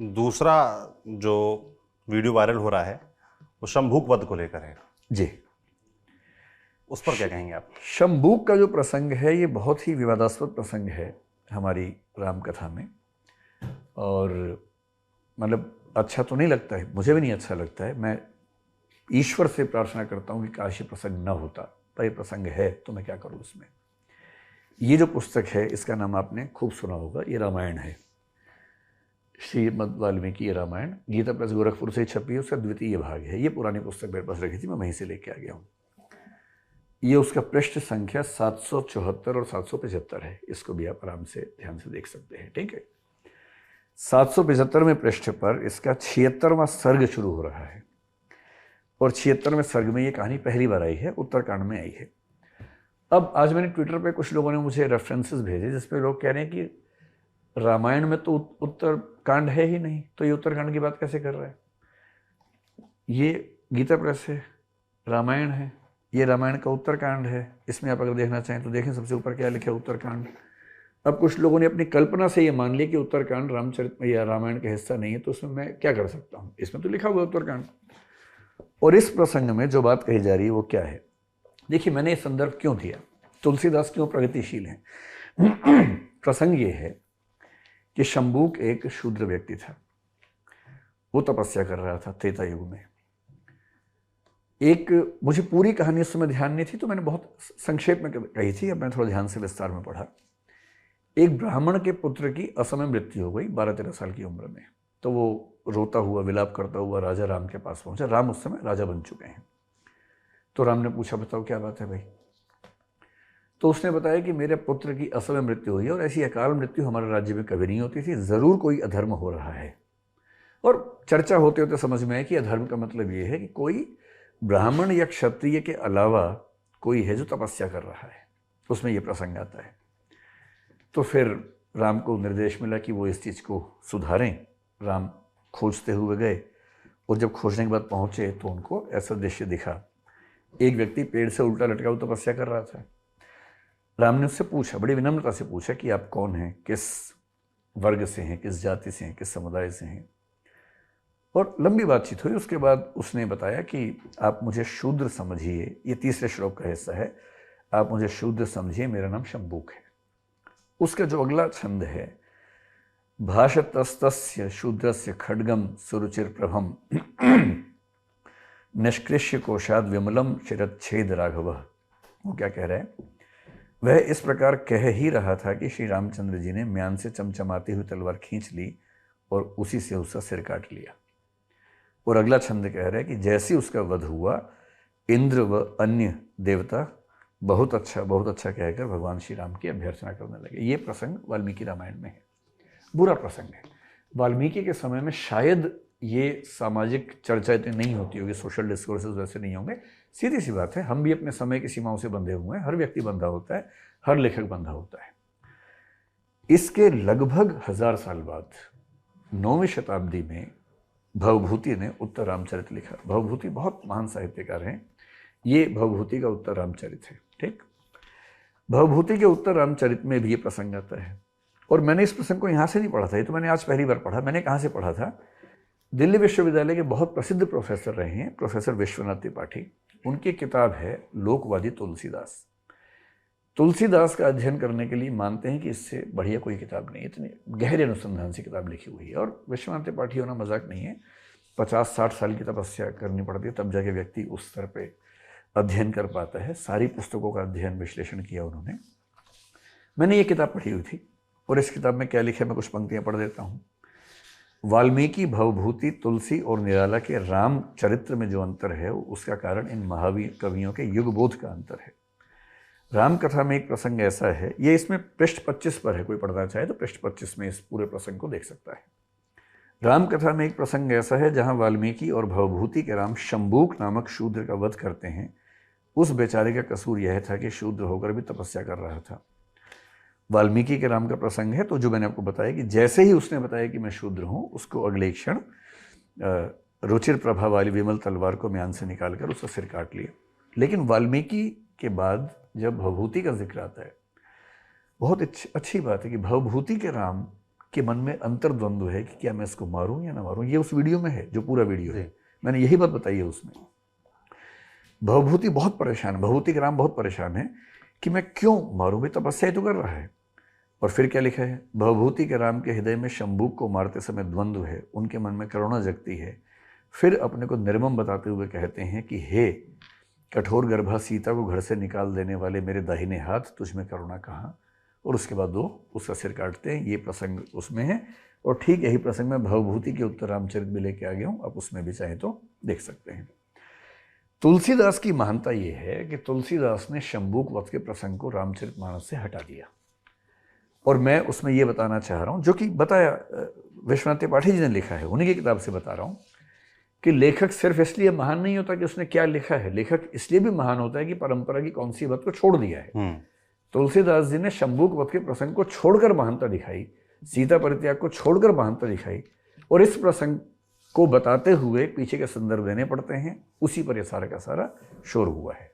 दूसरा जो video viral हो रहा है वो शंभूक वध को लेकर है, जी। उस पर क्या कहेंगे आप? शंभूक का जो प्रसंग है ये बहुत ही विवादास्पद प्रसंग है हमारी राम कथा में, और मतलब अच्छा तो नहीं लगता है, मुझे भी नहीं अच्छा लगता है। मैं ईश्वर से प्रार्थना करता हूँ कि काश ये प्रसंग न होता, पर ये प्रसंग है तो मैं क्या करूँ इसमें। ये जो पुस्तक है इसका नाम आपने खूब सुना होगा, ये रामायण है, श्रीमद् वाल्मीकि रामायण। गीता प्रेस गोरखपुर से छपी है, उसका द्वितीय भाग है। ये पुरानी पुस्तक मेरे पास रखी थी, मैं वहीं से लेके आ गया हूँ। ये उसका पृष्ठ संख्या 774 और 775 है, इसको भी आप आराम से ध्यान से देख सकते हैं। ठीक है, 775वें पृष्ठ पर इसका 76वां सर्ग शुरू हो रहा है, और 76वें सर्ग में ये कहानी पहली बार आई है, उत्तरकांड में आई है। अब आज मैंने ट्विटर पे कुछ लोगों ने मुझे रेफरेंसेस भेजे जिसपे लोग कह रहे हैं कि रामायण में तो उत्तरकांड है ही नहीं, तो ये उत्तरकांड की बात कैसे कर रहा है। ये गीता प्रेस है, रामायण है, ये रामायण का उत्तरकांड है। इसमें आप अगर देखना चाहें तो देखें, सबसे ऊपर क्या लिखा है, उत्तरकांड। अब कुछ लोगों ने अपनी कल्पना से ये मान लिया कि उत्तरकांड रामचरित या रामायण का हिस्सा नहीं है, तो उसमें मैं क्या कर सकता हूँ, इसमें तो लिखा हुआ है उत्तरकांड। और इस प्रसंग में जो बात कही जा रही है वो क्या है, देखिए मैंने ये संदर्भ क्यों दिया, तुलसीदास क्यों प्रगतिशील हैं। प्रसंग ये है कि शंभूक एक शूद्र व्यक्ति था, वो तपस्या कर रहा था त्रेता युग में। एक, मुझे पूरी कहानी उस समय ध्यान नहीं थी तो मैंने बहुत संक्षेप में कही थी, अब मैं थोड़ा ध्यान से विस्तार में पढ़ा। एक ब्राह्मण के पुत्र की असमय मृत्यु हो गई 12-13 साल की उम्र में, तो वो रोता हुआ विलाप करता हुआ राजा राम के पास पहुंचा। राम उस समय राजा बन चुके हैं। तो राम ने पूछा, बताओ क्या बात है भाई। तो उसने बताया कि मेरे पुत्र की असमय मृत्यु हुई है, और ऐसी अकाल मृत्यु हमारे राज्य में कभी नहीं होती थी, जरूर कोई अधर्म हो रहा है। और चर्चा होते होते समझ में आया कि अधर्म का मतलब ये है कि कोई ब्राह्मण या क्षत्रिय के अलावा कोई है जो तपस्या कर रहा है, उसमें यह प्रसंग आता है। तो फिर राम को निर्देश मिला कि वो इस चीज़ को सुधारें। राम खोजते हुए गए, और जब खोजने के बाद पहुंचे तो उनको ऐसा दृश्य दिखा, एक व्यक्ति पेड़ से उल्टा लटका हुआ तपस्या कर रहा था। राम ने उससे पूछा, बड़ी विनम्रता से पूछा कि आप कौन हैं, किस वर्ग से हैं, किस जाति से हैं, किस समुदाय से हैं। और लंबी बातचीत हुई। उसके बाद उसने बताया कि आप मुझे शूद्र समझिए, ये तीसरे श्लोक का हिस्सा है, आप मुझे शूद्र समझिए, मेरा नाम शंभूक है। उसका जो अगला छंद है, भाषतस्तस्य शूद्रस्य खड्गम सुरुचिर प्रभम निष्कृष्य कोशाद विमलम शिरच्छेद राघव। वो क्या कह रहा है, वह इस प्रकार कह ही रहा था कि श्री रामचंद्र जी ने म्यान से चमचमाती हुई तलवार खींच ली और उसी से उसका सिर काट लिया। और अगला छंद कह रहा है कि जैसे उसका वध हुआ, इंद्र व अन्य देवता बहुत अच्छा कहकर भगवान श्री राम की अभ्यर्थना करने लगे। ये प्रसंग वाल्मीकि रामायण में है। बुरा प्रसंग है। वाल्मीकि के समय में शायद ये सामाजिक चर्चा इतनी नहीं होती होगी, सोशल डिस्कोर्सेस वैसे नहीं होंगे। सीधी सी बात है, हम भी अपने समय की सीमाओं से बंधे हुए हैं, हर व्यक्ति बंधा होता है, हर लेखक बंधा होता है। इसके लगभग 1000 साल बाद 9वीं शताब्दी में भवभूति ने उत्तर रामचरित लिखा। भवभूति बहुत महान साहित्यकार हैं, ये भवभूति का उत्तर रामचरित है। ठीक, भवभूति के उत्तर रामचरित में भी ये प्रसंग आता है। और मैंने इस प्रसंग को यहाँ से नहीं पढ़ा था, ये तो मैंने आज पहली बार पढ़ा। मैंने कहाँ से पढ़ा था, दिल्ली विश्वविद्यालय के बहुत प्रसिद्ध प्रोफेसर रहे हैं, प्रोफेसर विश्वनाथ त्रिपाठी। उनकी किताब है लोकवादी तुलसीदास। तुलसीदास का अध्ययन करने के लिए मानते हैं कि इससे बढ़िया कोई किताब नहीं, इतनी गहरे अनुसंधान से किताब लिखी हुई है। और विश्वनाथ त्रिपाठी होना मजाक नहीं है, 50-60 साल की तपस्या करनी पड़ती है, तब जाके व्यक्ति उस स्तर पे अध्ययन कर पाता है। सारी पुस्तकों का अध्ययन विश्लेषण किया उन्होंने। मैंने ये किताब पढ़ी हुई थी, और इस किताब में क्या लिखा है मैं कुछ पंक्तियां पढ़ देता हूँ। वाल्मीकि, भवभूति, तुलसी और निराला के राम चरित्र में जो अंतर है उसका कारण इन महावीर कवियों के युगबोध का अंतर है। राम कथा में एक प्रसंग ऐसा है, ये इसमें पृष्ठ 25 पर है, कोई पढ़ना चाहे तो पृष्ठ 25 में इस पूरे प्रसंग को देख सकता है। राम कथा में एक प्रसंग ऐसा है जहां वाल्मीकि और भवभूति के राम शंभूक नामक शूद्र का वध करते हैं। उस बेचारे का कसूर यह था कि शूद्र होकर भी तपस्या कर रहा था। वाल्मीकि के राम का प्रसंग है, तो जो मैंने आपको बताया कि जैसे ही उसने बताया कि मैं शूद्र हूँ, उसको अगले क्षण रुचिर प्रभा वाली विमल तलवार को म्यान से निकालकर उसका सिर काट लिया। लेकिन वाल्मीकि के बाद जब भवभूति का जिक्र आता है, बहुत अच्छी बात है कि भवभूति के राम के मन में अंतर्द्वंद्व है कि क्या मैं इसको मारूं या ना मारूं। ये उस वीडियो में है, जो पूरा वीडियो है, मैंने यही बात बताई है उसमें। भवभूति बहुत परेशान है, भवभूति के राम बहुत परेशान है कि मैं क्यों मारूं, भाई तपस्या ही तो कर रहा है। और फिर क्या लिखा है, भवभूति के राम के हृदय में शंभूक को मारते समय द्वंद्व है, उनके मन में करुणा जगती है। फिर अपने को निर्मम बताते हुए कहते हैं कि हे कठोर गर्भा सीता को घर से निकाल देने वाले मेरे दाहिने हाथ, तुझ में करुणा कहाँ। और उसके बाद वो उसका सिर काटते हैं। ये प्रसंग उसमें है, और ठीक यही प्रसंग में भवभूति के उत्तर रामचरित भी लेके आ गया हूँ, आप उसमें भी चाहे तो देख सकते हैं। तुलसीदास की महानता ये है कि तुलसीदास ने शंभूक वध के प्रसंग को रामचरितमानस से हटा दिया। और मैं उसमें ये बताना चाह रहा हूँ, जो कि बताया विश्वनाथ त्रिपाठी जी ने लिखा है, उन्हीं की किताब से बता रहा हूँ, कि लेखक सिर्फ इसलिए महान नहीं होता कि उसने क्या लिखा है, लेखक इसलिए भी महान होता है कि परंपरा की कौन सी बात को छोड़ दिया है। तुलसीदास जी ने शंभूक वध के प्रसंग को छोड़कर महानता दिखाई, सीता परित्याग को छोड़कर महानता दिखाई, और इस प्रसंग को बताते हुए पीछे के संदर्भ देने पड़ते हैं, उसी पर यह सारा का सारा शोर हुआ है।